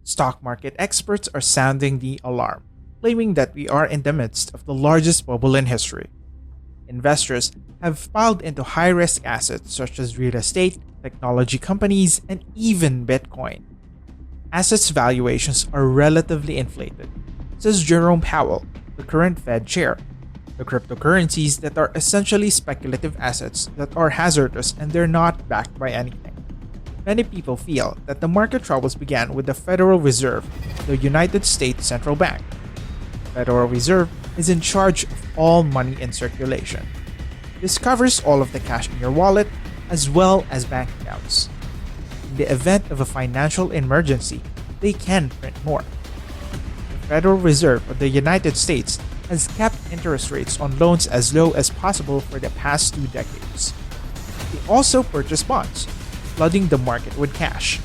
Stock market experts are sounding the alarm, claiming that we are in the midst of the largest bubble in history. Investors have piled into high-risk assets such as real estate, technology companies, and even Bitcoin. Assets valuations are relatively inflated, says Jerome Powell, the current Fed chair. The cryptocurrencies that are essentially speculative assets that are hazardous and they're not backed by anything. Many people feel that the market troubles began with the Federal Reserve, the United States Central Bank. The Federal Reserve is in charge of all money in circulation. This covers all of the cash in your wallet as well as bank accounts. In the event of a financial emergency, they can print more. The Federal Reserve of the United States has kept interest rates on loans as low as possible for the past 2 decades. They also purchase bonds, flooding the market with cash.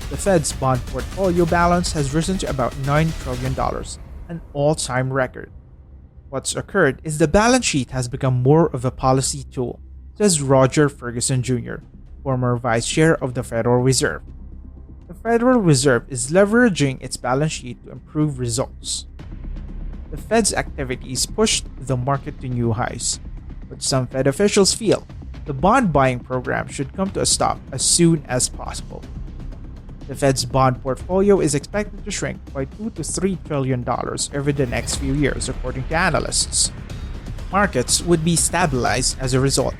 The Fed's bond portfolio balance has risen to about $9 trillion, an all-time record. What's occurred is the balance sheet has become more of a policy tool, says Roger Ferguson Jr., former vice chair of the Federal Reserve. The Federal Reserve is leveraging its balance sheet to improve results. The Fed's activities pushed the market to new highs, but some Fed officials feel the bond buying program should come to a stop as soon as possible. The Fed's bond portfolio is expected to shrink by $2 to $3 trillion over the next few years, according to analysts. Markets would be stabilized as a result,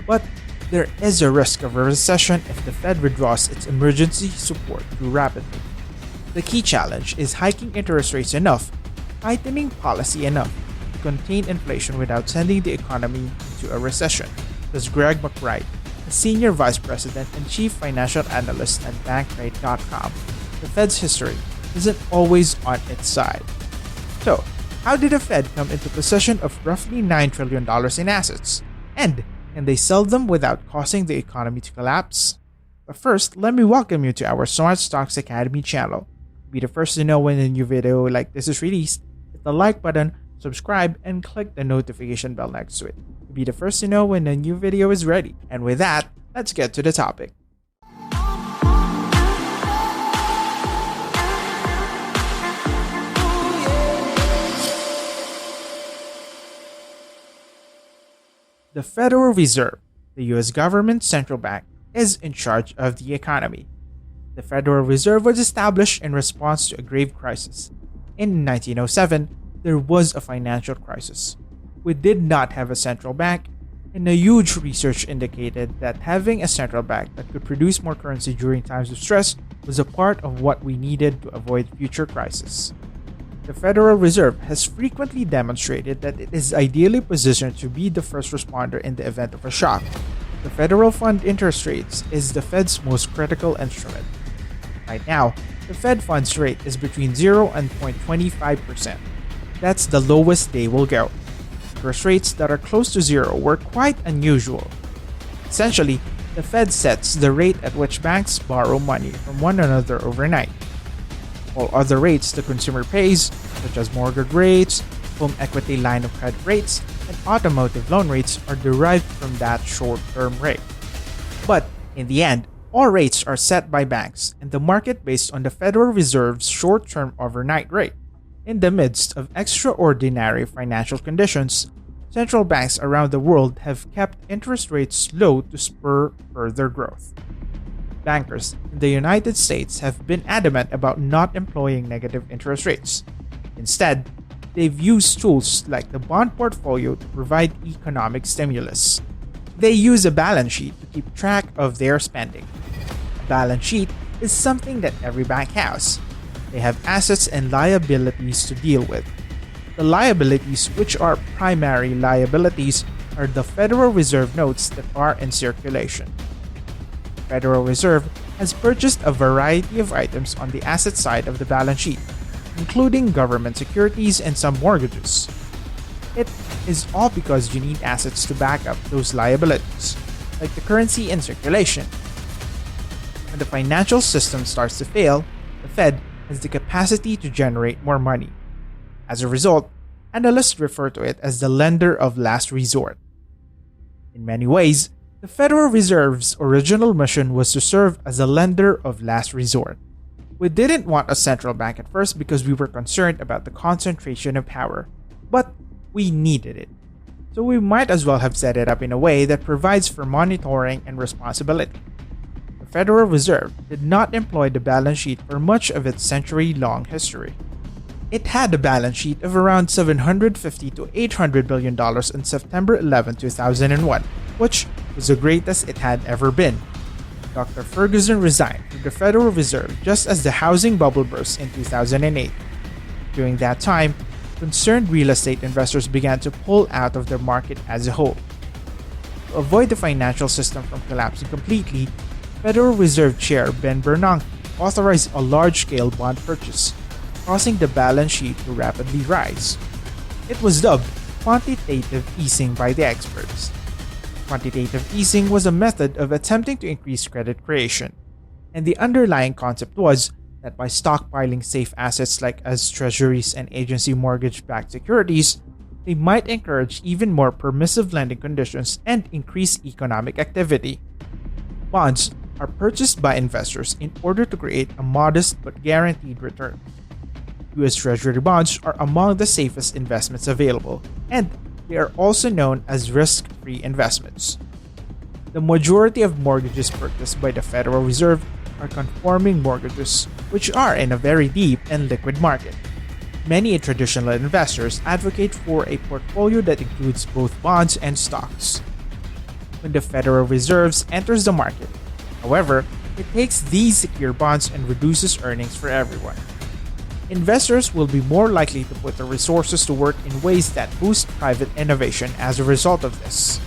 but there is a risk of a recession if the Fed withdraws its emergency support too rapidly. The key challenge is hiking interest rates enough, tightening policy enough to contain inflation without sending the economy into a recession, says Greg McBride, a senior vice president and chief financial analyst at Bankrate.com. The Fed's history isn't always on its side. So, how did the Fed come into possession of roughly $9 trillion in assets? And can they sell them without causing the economy to collapse? But first, let me welcome you to our Smart Stocks Academy channel. Be the first to know when a new video like this is released. Hit the like button, subscribe, and click the notification bell next to it to be the first to know when a new video is ready. And with that, let's get to the topic. The Federal Reserve, the US government's central bank, is in charge of the economy. The Federal Reserve was established in response to a grave crisis. In 1907, there was a financial crisis. We did not have a central bank, and a huge research indicated that having a central bank that could produce more currency during times of stress was a part of what we needed to avoid future crises. The Federal Reserve has frequently demonstrated that it is ideally positioned to be the first responder in the event of a shock. The federal fund interest rates is the Fed's most critical instrument. Right now, the Fed funds rate is between 0 and 0.25%. That's the lowest they will go. Interest rates that are close to zero were quite unusual. Essentially, the Fed sets the rate at which banks borrow money from one another overnight. All other rates the consumer pays, such as mortgage rates, home equity line of credit rates, and automotive loan rates, are derived from that short-term rate. But in the end, all rates are set by banks and the market based on the Federal Reserve's short-term overnight rate. In the midst of extraordinary financial conditions, central banks around the world have kept interest rates low to spur further growth. Bankers in the United States have been adamant about not employing negative interest rates. Instead, they've used tools like the bond portfolio to provide economic stimulus. They use a balance sheet to keep track of their spending. A balance sheet is something that every bank has. They have assets and liabilities to deal with. The liabilities, which are primary liabilities, are the Federal Reserve notes that are in circulation. The Federal Reserve has purchased a variety of items on the asset side of the balance sheet, including government securities and some mortgages. It is all because you need assets to back up those liabilities, like the currency in circulation. When the financial system starts to fail, the Fed has the capacity to generate more money. As a result, analysts refer to it as the lender of last resort. In many ways, the Federal Reserve's original mission was to serve as a lender of last resort. We didn't want a central bank at first because we were concerned about the concentration of power, but we needed it. So we might as well have set it up in a way that provides for monitoring and responsibility. The Federal Reserve did not employ the balance sheet for much of its century-long history. It had a balance sheet of around $750 to $800 billion on September 11, 2001, which was the greatest it had ever been. Dr. Ferguson resigned from the Federal Reserve just as the housing bubble burst in 2008. During that time, concerned real estate investors began to pull out of the market as a whole. To avoid the financial system from collapsing completely, Federal Reserve Chair Ben Bernanke authorized a large-scale bond purchase, causing the balance sheet to rapidly rise. It was dubbed quantitative easing by the experts. Quantitative easing was a method of attempting to increase credit creation, and the underlying concept was that by stockpiling safe assets like as treasuries and agency mortgage-backed securities, they might encourage even more permissive lending conditions and increase economic activity. Bonds are purchased by investors in order to create a modest but guaranteed return. U.S. Treasury bonds are among the safest investments available, and they are also known as risk-free investments. The majority of mortgages purchased by the Federal Reserve are conforming mortgages, which are in a very deep and liquid market. Many traditional investors advocate for a portfolio that includes both bonds and stocks. When the Federal Reserve enters the market, however, it takes these secure bonds and reduces earnings for everyone. Investors will be more likely to put their resources to work in ways that boost private innovation as a result of this.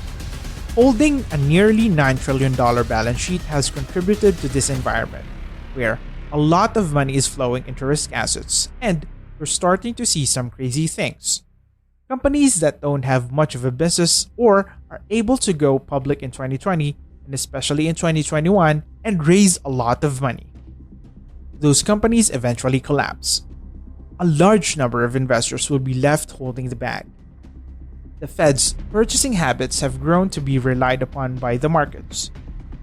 Holding a nearly $9 trillion balance sheet has contributed to this environment, where a lot of money is flowing into risk assets, and we're starting to see some crazy things. Companies that don't have much of a business or are able to go public in 2020 and especially in 2021 and raise a lot of money. Those companies eventually collapse. A large number of investors will be left holding the bag. The Fed's purchasing habits have grown to be relied upon by the markets.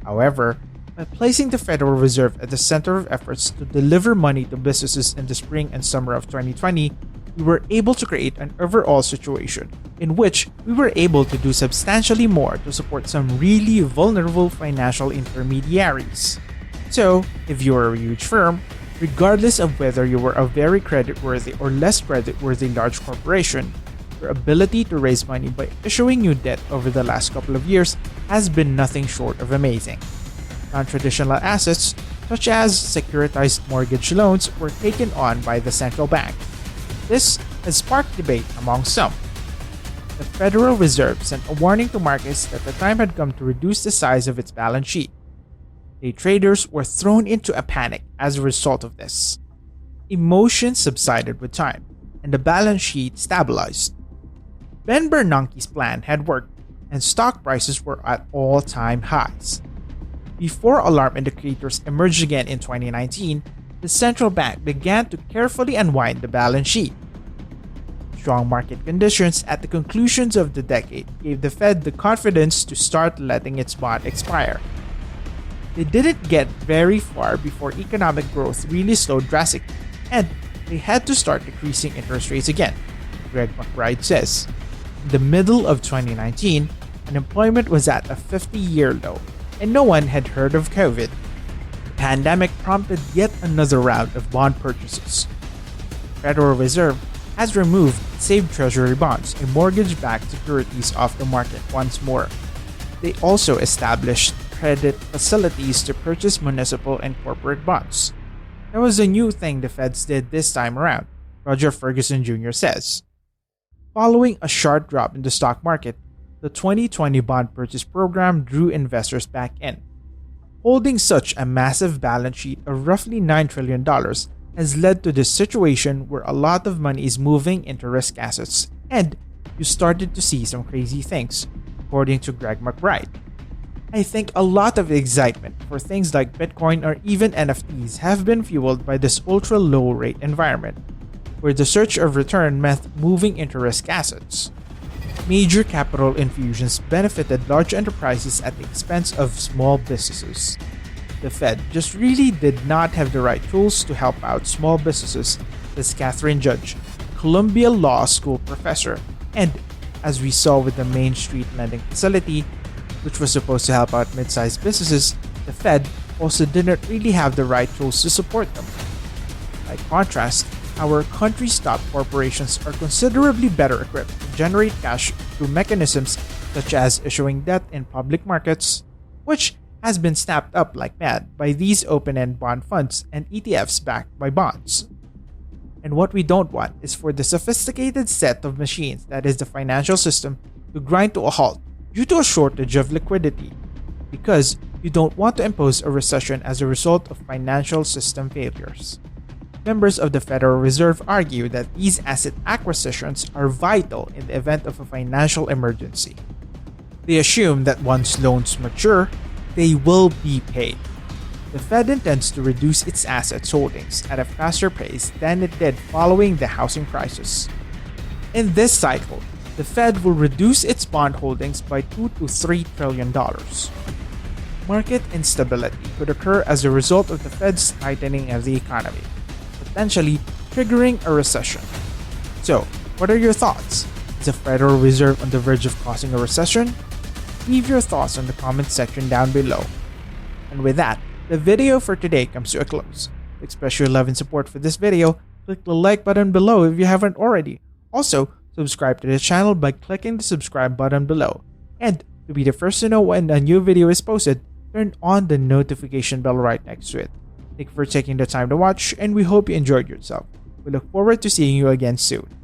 However, by placing the Federal Reserve at the center of efforts to deliver money to businesses in the spring and summer of 2020, we were able to create an overall situation in which we were able to do substantially more to support some really vulnerable financial intermediaries. So, if you are a huge firm, regardless of whether you were a very creditworthy or less creditworthy large corporation, your ability to raise money by issuing new debt over the last couple of years has been nothing short of amazing. Non-traditional assets, such as securitized mortgage loans, were taken on by the central bank. This has sparked debate among some. The Federal Reserve sent a warning to markets that the time had come to reduce the size of its balance sheet. Day traders were thrown into a panic as a result of this. Emotions subsided with time, and the balance sheet stabilized. Ben Bernanke's plan had worked, and stock prices were at all-time highs. Before alarm indicators emerged again in 2019, the central bank began to carefully unwind the balance sheet. Strong market conditions at the conclusions of the decade gave the Fed the confidence to start letting its bond expire. They didn't get very far before economic growth really slowed drastically, and they had to start decreasing interest rates again, Greg McBride says. In the middle of 2019, unemployment was at a 50-year low, and no one had heard of COVID. The pandemic prompted yet another round of bond purchases. The Federal Reserve has removed saved treasury bonds and mortgage-backed securities off the market once more. They also established credit facilities to purchase municipal and corporate bonds. That was a new thing the Feds did this time around, Roger Ferguson Jr. says. Following a sharp drop in the stock market, the 2020 bond purchase program drew investors back in. Holding such a massive balance sheet of roughly $9 trillion has led to this situation where a lot of money is moving into risk assets, and you started to see some crazy things, according to Greg McBride. I think a lot of excitement for things like Bitcoin or even NFTs have been fueled by this ultra-low rate environment, where the search of return meant moving into risk assets. Major capital infusions benefited large enterprises at the expense of small businesses. the Fed just really did not have the right tools to help out small businesses, says Catherine Judge, Columbia Law School professor. And as we saw with the Main Street lending facility, which was supposed to help out mid-sized businesses, the Fed also didn't really have the right tools to support them. By contrast, our country's top corporations are considerably better equipped to generate cash through mechanisms such as issuing debt in public markets, which has been snapped up like mad by these open-end bond funds and ETFs backed by bonds. And what we don't want is for the sophisticated set of machines that is the financial system to grind to a halt due to a shortage of liquidity, because you don't want to impose a recession as a result of financial system failures. Members of the Federal Reserve argue that these asset acquisitions are vital in the event of a financial emergency. They assume that once loans mature, they will be paid. The Fed intends to reduce its assets holdings at a faster pace than it did following the housing crisis. In this cycle, the Fed will reduce its bond holdings by $2 to $3 trillion. Market instability could occur as a result of the Fed's tightening of the economy, potentially triggering a recession. So, what are your thoughts? Is the Federal Reserve on the verge of causing a recession? Leave your thoughts in the comment section down below. And with that, the video for today comes to a close. To express your love and support for this video, click the like button below if you haven't already. Also, subscribe to the channel by clicking the subscribe button below. And to be the first to know when a new video is posted, turn on the notification bell right next to it. Thank you for taking the time to watch, and we hope you enjoyed yourself. We look forward to seeing you again soon.